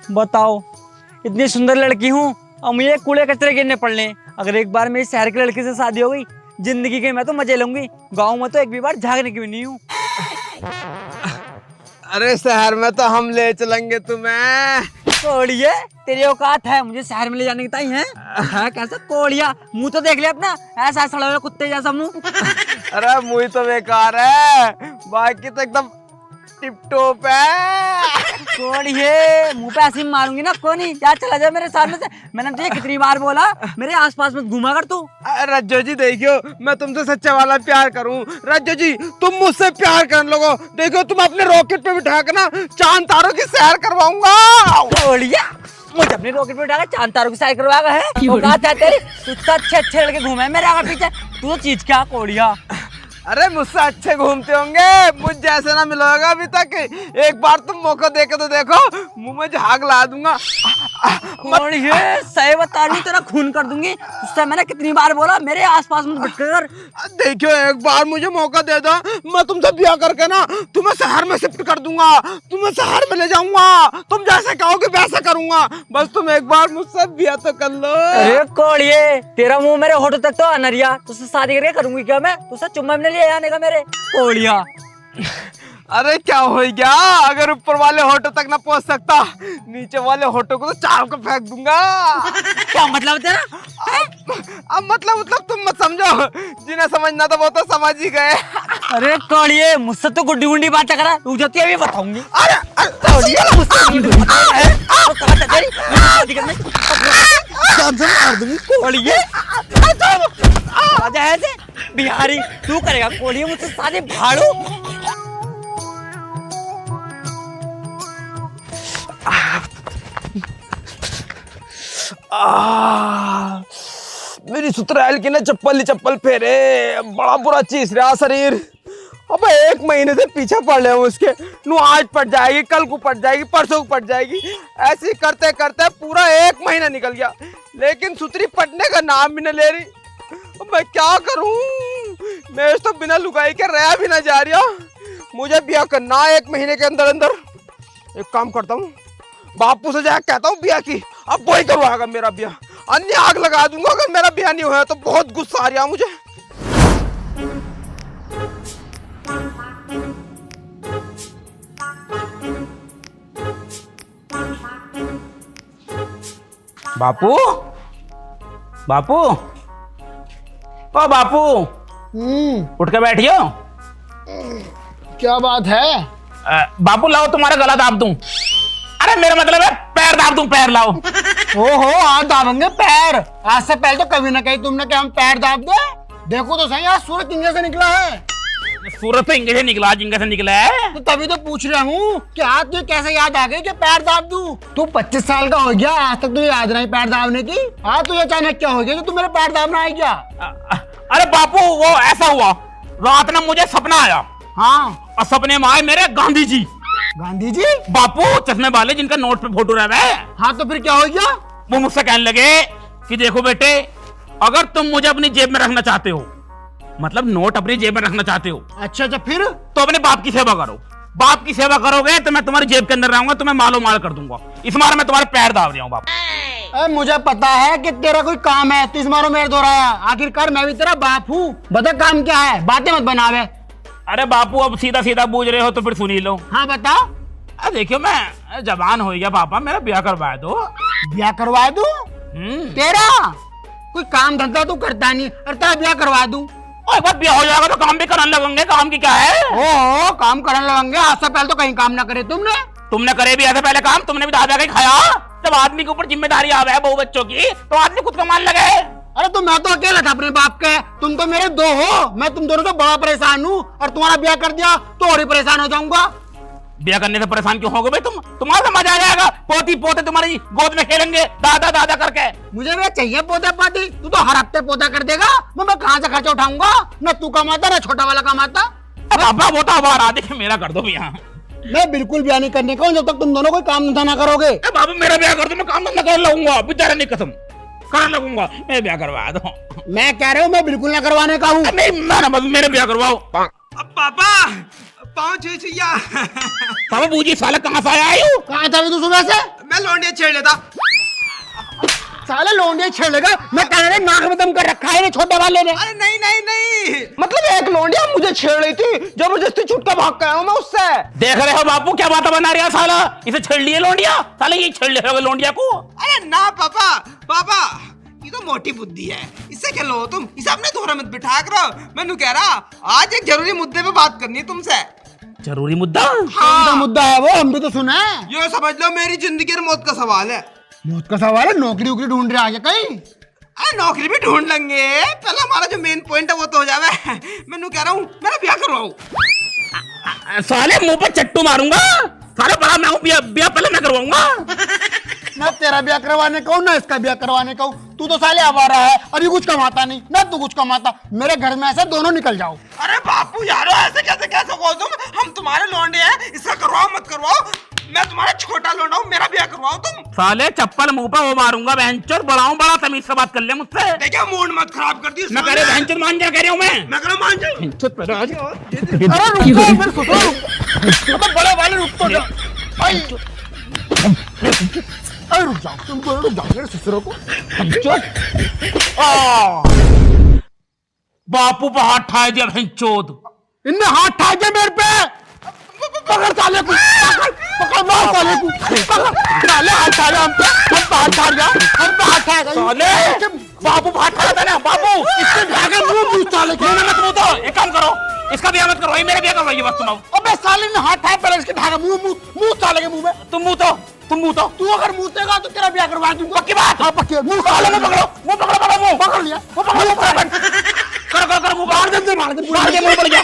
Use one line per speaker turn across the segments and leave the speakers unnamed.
बताओ, इतनी सुंदर लड़की हूँ और मुझे कूड़े कचरे गिरने पड़ने। अगर एक बार मेरी शहर की लड़की से शादी हो गई, जिंदगी के मैं तो मजे लूंगी। गाँव में तो एक भी बार झांकने की भी नहीं हूँ।
अरे शहर में तो हम ले चलेंगे तुम्हें।
कोड़िए, तेरी औकात है मुझे शहर में ले जाने की? ताई है कैसा कोड़िया, मुंह तो देख लिया अपना, ऐसा सड़ा हुआ कुत्ते जैसा मुंह।
अरे मुंह तो बेकार है, बाकी तो एकदम टिप टॉप है।
कोड़िए, मुंह पे ऐसे ही मारूंगी ना। कोई नहीं, जा चला जा मेरे सामने से। मैंने तुझे कितनी बार बोला मेरे आसपास में घूमा कर तू।
रज्जो जी देखियो, मैं तुमसे सच्चा वाला प्यार करूं। रज्जो जी तुम मुझसे प्यार कर लोगो, देखो तुम अपने रॉकेट पे बिठा के ना चांद तारों की सैर करवाऊंगा।
कोड़िया, मुझे अपने रॉकेट पे बिठा के चांद तारों की सैर करवाएगा है? वो कहा था तेरी, तुझसे अच्छे लड़के घूमे हैं मेरे आगे पीछे, तू तो चीज क्या कोड़िया।
अरे मुझसे अच्छे घूमते होंगे, मुझ जैसे ना मिलोगा अभी तक। एक बार तुम मौका देके तो देखो, मुंह में झाग ला दूंगा।
कोड़िए, सही बता रही हूं, तेरा खून कर दूंगी। उससे मैंने कितनी बार बोला मेरे आसपास मत भटकर।
देखियो एक बार मुझे मौका दे दो, मैं तुमसे ब्याह करके ना तुम्हें शहर में शिफ्ट कर दूंगा, तुम्हें शहर में ले जाऊंगा। तुम जैसे कहोगे वैसा करूंगा, बस तुम एक बार मुझसे ब्याह तो कर लो।
अरे कोड़िए, तेरा मुंह मेरे होठों तक तो अनरिया, तुझसे शादी करके करूंगी क्या मैं? तुझसे चुम्मा में ले आने का मेरे कोड़िया।
अरे क्या हो गया, अगर ऊपर वाले होठों तक ना पहुंच सकता, नीचे वाले होठों को तो चारों को फेंक दूंगा।
क्या मतलब तेरा?
अब मतलब तुम मत समझो, जिन्हें समझना था वो तो समझ ही गए।
अरे कोड़िए, मुझसे तो गुड्डी गुंडी बात करा, रुक जाती है अभी बताऊंगी। बिहारी तू करेगा कोड़िए मुझसे शादी? भाड़ू
मेरी सुतराइल की ना चप्पल फेरे, बड़ा बुरा चीज रहा शरीर। अब एक महीने से पीछे पड़ रहे हूँ उसके, नु आज पड़ जाएगी, कल को पड़ जाएगी, परसों को पड़ जाएगी, ऐसे करते करते पूरा एक महीना निकल गया, लेकिन सुतरी पटने का नाम भी न ले रही। अब मैं क्या करूँ, मैं तो बिना लुगाई के रहा भी ना जा रहा। मुझे ब्याह करना है एक महीने के अंदर अंदर। एक काम करता हूँ, बापू से जाकर कहता हूँ ब्याह की, अब वही करवाएगा मेरा ब्याह, अन्य आग लगा दूंगा अगर मेरा ब्याह नहीं हुआ तो। बहुत गुस्सा आ रहा मुझे।
बापू, बापू, ओ बापू, उठ के बैठियो।
क्या बात है?
बापू लाओ तुम्हारा गला दाब दूं। अरे मेरा मतलब है पैर दाब दूं, पैर लाओ।
ओहो, आज दाबेंगे पैर? आज से पहले तो कभी ना कही तुमने कि हम पैर दाब दे। देखो तो सही, आज सूरज इंगे से निकला है।
सूरज तो इंगे से निकला, जिंगे से निकला है।
तो तभी तो पूछ रहा हूँ कि आज तुझे कैसे याद आ गई कि पैर दाब दूं? तू 25 साल का हो गया, आज तक तुझे याद नहीं पैर दाबने की। आज तुझे अचानक क्या हो गया कि तू मेरे पैर दाबना है क्या?
अरे बापू वो ऐसा हुआ, रात में मुझे सपना आया।
हाँ,
और सपने में आए मेरे गांधी जी।
गांधी जी?
बापू चश्मे वाले, जिनका नोट पे फोटो रहा है।
हाँ तो फिर क्या हो गया?
वो मुझसे कहने लगे कि देखो बेटे, अगर तुम मुझे अपनी जेब में रखना चाहते हो, मतलब नोट अपनी जेब में रखना चाहते हो,
अच्छा फिर?
तो अपने बाप की सेवा करो। बाप की सेवा करोगे तो मैं तुम्हारी जेब के अंदर रहूंगा, तुम्हें मालो माल कर दूंगा। इस मार मैं तुम्हारे पैर दाब रहा हूँ बाप।
मुझे पता है कि तेरा कोई काम है, तो इस मारो मेरे दो रहा। आखिरकार मैं भी तेरा बाप हूँ, बता काम क्या है, बातें मत बनावे।
अरे बापू अब सीधा सीधा पूछ रहे हो तो फिर सुन ही लो।
हाँ बता।
देखियो मैं जवान हो गया पापा, मेरा ब्याह करवा दो।
ब्याह करवा दूं? तेरा कोई काम धंधा तू करता नहीं और तेरा ब्याह करवा दूं?
एक बार ब्याह हो जाएगा तो काम भी कराने लगेंगे, काम की क्या है?
ओहो, काम करने लगेंगे? आज से पहले तो कहीं काम ना करे तुमने
करे भी ऐसे पहले काम, तुमने भी दादा के खाया। जब आदमी के ऊपर जिम्मेदारी आ है बहू बच्चों की, तो आदमी खुद कमाने लगे।
अरे तो मैं तो अकेला था अपने बाप के, तुम तो मेरे दो हो। मैं तुम दोनों से बड़ा परेशान हूँ, और तुम्हारा ब्याह कर दिया तो और ही परेशान हो जाऊंगा।
ब्याह करने से परेशान क्यों होगे भाई तुम? तुम्हारा मजा आ जाएगा, पोती पोते तुम्हारी गोद में खेलेंगे दादा दादा करके।
मुझे भी चाहिए पोते पाती, तू तो हर हफ्ते पोता कर देगा, मैं कहाँ से खर्चा उठाऊंगा? न तू कमाता न छोटा वाला कमाता।
पापा वो तो हमारा, देखिए मेरा कर दो भैया।
मैं बिल्कुल ब्याह नहीं करने का हूँ जब तक तुम दोनों कोई काम धंधा ना करोगे।
बाबू मेरा ब्याह कर दो, मैं काम धंधा कर लाऊंगा, बेचारा नहीं कसम। कर लगूंगा, मैं ब्याह करवा दो।
मैं कह रहा हूँ मैं बिल्कुल ना करवाने का हूँ।
नहीं मैं बस मेरे ब्याह करवाओ।
अब पापा पाँव छुई छुइया।
पापा बूजी साला कहाँ से आया यू?
कहाँ था तू सुबह से?
मैं लौंडिया छेड़ लेता।
साले लौंडिया छेड़ेगा? मैं कह रहा नाक में दम कर रखा है ना छोटे वाले ने।
अरे नहीं नहीं नहीं, मतलब एक लौंडिया मुझे छेड़ रही थी, जबरदस्ती छुट के भाग गया हूँ मैं उससे।
देख रहे हो बापू क्या बात बना रहा साला, इसे छेड़ लिए लौंडिया, साले ये छेड़ ले रहे हो लौंडिया को।
अरे ना पापा, पापा ये तो मोटी बुद्धि है, इससे क्या लो तुम, इसे अपने धोरा मत बिठा करो। मैं कह रहा आज एक जरूरी मुद्दे पे बात करनी है तुमसे।
जरूरी मुद्दा?
कौन सा मुद्दा है वो? हम भी तो सुना है।
ये समझ लो मेरी जिंदगी और मौत का सवाल है।
मौत का सवाल है? नौकरी वोकरी ढूंढ रहे आगे कहीं?
अरे नौकरी भी ढूंढ लेंगे, पहले हमारा जो मेन पॉइंट है वो तो हो जावे। मैं कह रहा हूँ मेरा ब्याह करवाओ।
साले मुंह पर चट्टू मारूंगा, साले बड़ा मैं हूँ, ब्याह पहले मैं करवाऊंगा।
ना तेरा ब्याह करवाने का हूँ ना इसका ब्याह करवाने का हूँ। तू तो साले आवारा है, अभी कुछ कमाता नहीं ना तू कुछ कमाता। मेरे घर में ऐसे दोनों निकल जाओ।
अरे बापू यारो ऐसे कैसे कैसे कहो तुम, हम तुम्हारे लौंडे हैं, इसका करवाओ मत करवाओ, मैं तुम्हारा छोटा लौंडा हूँ, मेरा ब्याह करवाओ तुम।
साले चप्पल मुंह पर वो मारूंगा, बहनचोद बड़ा हूँ, बड़ा तमीज से बात कर ले मुझसे।
देखिए मूड मत खराब कर दी।
मैं कह रहा बहनचोद मान जा, कह रहा हूँ मैं
कह रहा मान जाओ।
अरे रुक जाओ, मेरे सुनो। अबे बड़े वाले रुक तो जा। अरे रुक जाओ, तुम दोनों रुक जाओ मेरे ससुरों को।
बापू पर हाथ ठाए दिया बहनचोद।
इनने हाथ ठा के मेरे पे। पकड़ साले को, पकड़ मार साले को, पकड़ साले हाथ ठा रहा हम पे हाथ ठा रहा, हम पे हाथ ठा
साले बापू पर हाथ ठाया था ना बापू,
इसके भागे मुंह मुंह साले के।
मत मुंह तो एक काम करो, इसका ब्याह मत करवाइए, मेरा ब्याह करवाइए बस तुम।
अबे साले ने हाथ ठाया पहले इसके भागे मुंह मुंह मुंह साले के मुंह में।
तुम मुंह तो
तू अगर मुंह तो तेरा ब्याह करवा दूंगा।
पक्की बात?
हाँ पक्की। मुंह
साले
साले
मुंह पकड़ो, मुंह पकड़ो, पकड़ो मुंह
पकड़ लिया, वो पकड़ लिया।
करो मुंह
मार दे मार दे
मुंह पड़ गया।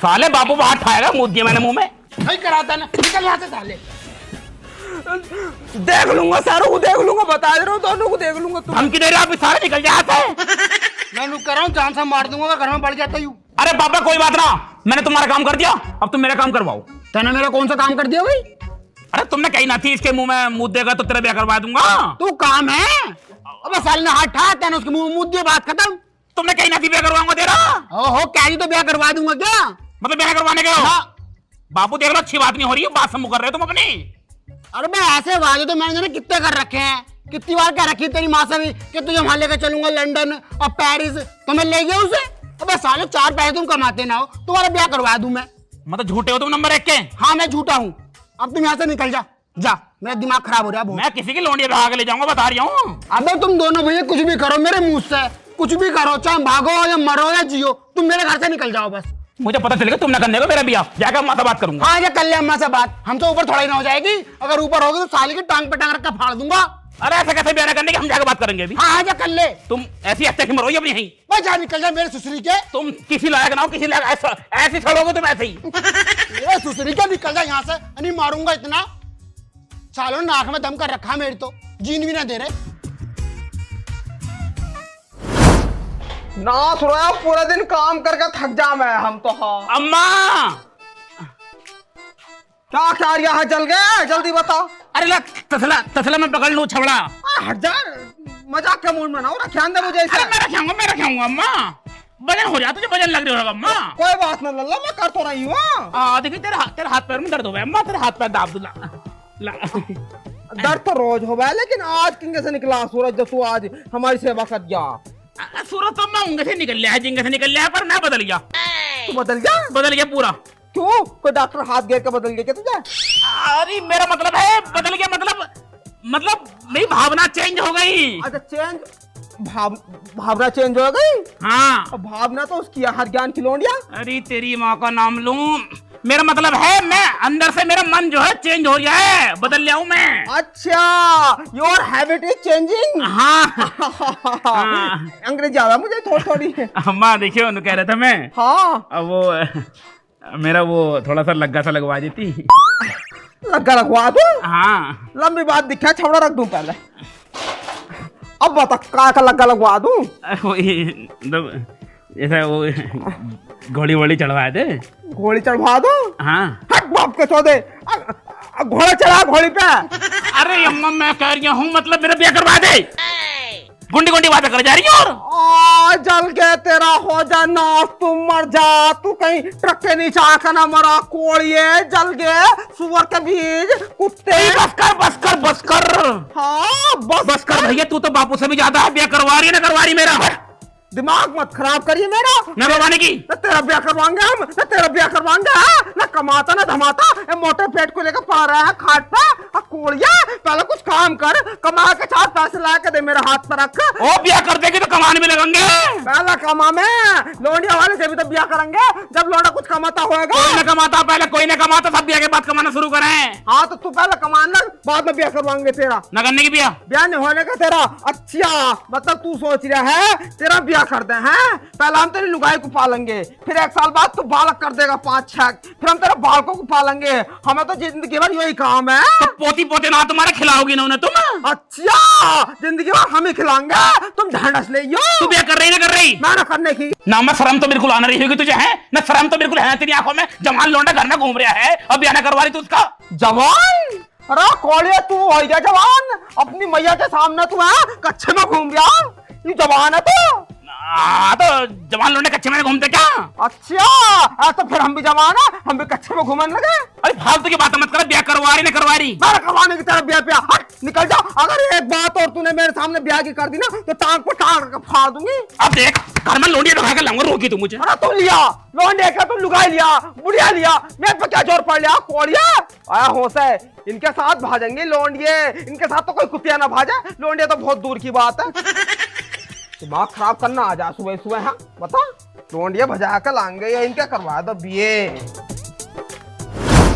साले बापू पर हाथ ठाएगा, मुंह दिया मैंने मुंह में।
नहीं कराता ना, निकल यहाँ से साले।
देख लूंगा सारों को, देख लूंगा, बता दे रहा हूँ दोनों को देख लूंगा। तुम
धमकी दे रहे हो, आप सारे निकल जाते।
मैं रुक कर रहा हूँ, जान से मार दूंगा अगर घर में बढ़ जाता हूँ।
अरे पापा कोई बात ना, मैंने तुम्हारा काम कर दिया, अब तुम मेरा काम करवाओ।
तूने मेरा कौन सा काम कर दिया भाई?
अरे तुमने कही ना थी इसके मुंह में मुंह देगा तो तेरा ब्याह करवा दूंगा।
तू काम है? अबे साले ने हाथ ठा, तेने उसके मुंह मुंह दिया, बात खत्म।
तुमने कही ना थी ब्याह करवाऊंगा तेरा।
ओहो क्या ही तो ब्याह करवा दूंगा क्या?
मतलब ब्याह करवाने गए हो?
हाँ।
बापू देख लो अच्छी बात नहीं हो रही है, बात समूह कर रहे हो तुम अपनी।
अरे मैं ऐसे वादे तो मैंने कितने कर रखे हैं, कितनी बार कह रखी तेरी माँ से भी कि तुझे वहां लेकर चलूंगा लंदन और पेरिस, तो मैं ले गया उसे। अबे साले 4 पैसे तुम कमाते ना हो, तुम्हारा ब्याह करवा दूं मैं।
मतलब झूठे हो तुम नंबर 1 के।
हाँ मैं झूठा हूँ, अब तुम यहाँ से निकल जा, जा, मेरा दिमाग खराब हो रहा है बहुत।
मैं किसी की लोंडिया भाग ले जाऊंगा, बता रही हूँ।
अबे तुम दोनों भैया कुछ भी करो मेरे मुंह से, कुछ भी करो, चाहे भागो या मरो या जियो, तुम मेरे घर से निकल जाओ बस।
मुझे पता चलेगा तुम ना करने को मेरा ब्याह, जाकर अम्मा से बात करूंगा।
हाँ, या कर ले अम्मा से बात, हम तो ऊपर थोड़ा ही ना हो जाएगी, अगर ऊपर होगी तो साली की टांग पे टांग रख के फाड़ दूंगा।
अरे ऐसे कैसे ब्याह करने की, हम जाकर बात करेंगे अभी।
हाँ जा कर ले,
तुम ऐसी हत्या की मरोगी अपनी यहीं।
भाई जा निकल जा मेरे ससुरी के।
तुम किसी लायक ना हो, किसी लायक ऐसे छोड़ोगे तुम ऐसे ही।
मेरे ससुरी के निकल जा यहाँ से, नहीं मारूंगा इतना। सालों ने नाक में दम कर रखा मेरी, तो जीन भी ना दे रहे।
ना सुनो, पूरा दिन काम करके थक जा मैं, हम तो। हाँ
अम्मा
क्या कार्य है, जल गए, जल्दी बताओ।
अरे ला तसला मैं पकड़ लूं छवड़ा।
हट जा, मजाक का मूड बनाओ, रख्यान दे मुझे इसे।
अरे मैं रखाऊंगा अम्मा, वजन हो जाता, तुझे वजन लग रही होगा अम्मा।
कोई बात ना लल्ला, मैं कर तो रही हूँ।
देखिए तेरे हाथ पैर में दर्द हो गया अम्मा, तेरे हाथ पैर दाब दूं ला।
दर्द तो रोज हो गया, लेकिन आज किंगे से निकला सूरज, जो तू आज हमारी सेवा कर जा।
सूरज तो अम्मा उंगे से निकल लिया है, जिंगे से निकल लिया है, पर मैं बदल गया।
तू बदल गया
पूरा।
क्यों? कोई डॉक्टर हाथ गिर के बदल गया क्या तुझे?
अरे मेरा मतलब है बदल गया, मतलब मेरी भावना चेंज हो गई।
अच्छा चेंज, भावना चेंज हो गई?
हाँ।
भावना तो उसकी हर ज्ञान की लोंडिया।
अरे तेरी माँ का नाम लूं, मेरा मतलब है मैं अंदर से मेरा मन जो है चेंज हो गया है, बदल लिया हूं मैं।
अच्छा, योर हैबिट इज चेंजिंग।
हाँ।
अंग्रेजी ज्यादा मुझे थोड़ी।
अम्मा देखियो उन्हें कह रहा था मैं।
हाँ,
अब वो मेरा वो थोड़ा सा लग्गा सा लगवा देती।
लग्गा लगवा दो?
हाँ।
लंबी बात दिखा, छवड़ा रख दूं पहले। अब बता का लग्गा लगवा दूं?
ऐसा वो घोड़ी वोड़ी चढ़वा दे।
घोड़ी चढ़वा दो?
हाँ।
हट बाप के चौदे, घोड़ा चढ़ा घोड़ी पे।
अरे अम्मा मैं कह रही हूँ मतलब मेरा ब्याह करवा दे। गुंडी गुंडी बातें कर जा रही हो।
ओ जल के तेरा हो जा नाश, तू मर जा, तू कहीं ट्रक के नीचे आकर ना मरा, कोड़िए जल गए, सुअर के बीज कुत्ते।
बस कर।
हाँ
बस कर भैया, तू तो बापू से भी ज्यादा है। ब्याह करवा रही है ना करवा रही मेरा?
दिमाग मत खराब करिए मेरा।
न करवाने की
न तेरा ब्याह करवाएंगे हम, न तेरा ब्याह करवाएंगे, हाँ? न कमाता न धमाता, ये मोटे पेट को लेकर पा रहा है खाट पे। कोड़िया पहले कुछ काम कर, कमा के 4 पैसे ला के दे मेरे हाथ पर रख।
ओ ब्याह कर देगी तो कमाने में लगेंगे।
पहला कमा में लोंडिया वाले से भी तो ब्याह करेंगे जब लोंडा कुछ कमाता होगा।
कोई न कमाता पहले, कोई न कमाता, सब ब्याह के बाद कमाना शुरू करें।
हाँ तो तू पहले कमाना, बाद में ब्याह करवाएंगे तेरा।
न करने की ब्याह?
ब्याह नहीं होने का तेरा। अच्छा मतलब तू सोच रहा है तेरा ब्याह कर दे हैं? पहले हम तेरी लुगाई को पालेंगे, फिर 1 साल बाद तू बालक कर देगा 5-6, फिर हम तेरे बालकों को पालेंगे। हमें तो जिंदगी भर यही काम है।
तो पोती पोते ना तुम्हारे खिलाओगी ना उन्हें तुम?
अच्छा जिंदगी भर हम ही खिलाएंगे, तुम ढांढस ले।
तू ब्याह कर रही ना कर रही?
मैं ना करने की
ना मैं शर्म तो बिल्कुल आना रही होगी तुझे, है ना? शर्म तो बिल्कुल है तेरी आंखों में। जवान लौंडा घर में घूम रहा है, अब ब्याह ना करवा रही तू उसका?
जवान? अरे कोड़िया तू हो गया जवान, अपनी मैया के सामने तू है कच्चे में घूम रहा, ये जवान है तू?
तो जवान लौंडे कच्चे में घूमते क्या?
अच्छा तो फिर हम भी जवान है, हम भी कच्चे में घूमने लगे।
अरे फालतू की बात मत कर। ब्याह करवा रही ना करवा रही?
मैं करवाने की तरह ब्याह पे हट निकल जा। अगर एक बात और तूने मेरे सामने ब्याह की कर दी ना तो टांग पर टांग फाड़ दूंगी।
अब देख घर में लोंडिया दिखा कर लाऊंगा, रोकी तू मुझे।
अरे तू लिया लौंडे का, तू लुगाई लिया, बुढ़िया लिया, मेरे पे क्या जोर पड़ लिया? कोड़िया आया होश है, इनके साथ भाजेंगे लौंडिये, इनके साथ तो कोई कुतिया ना भाजे, लौंडिया तो बहुत दूर की बात है। दिमाग खराब करना आ जा सुबह सुबह। हाँ बता, लौंडिया भजा कर लाएंगे या इनके करवा दो बीए।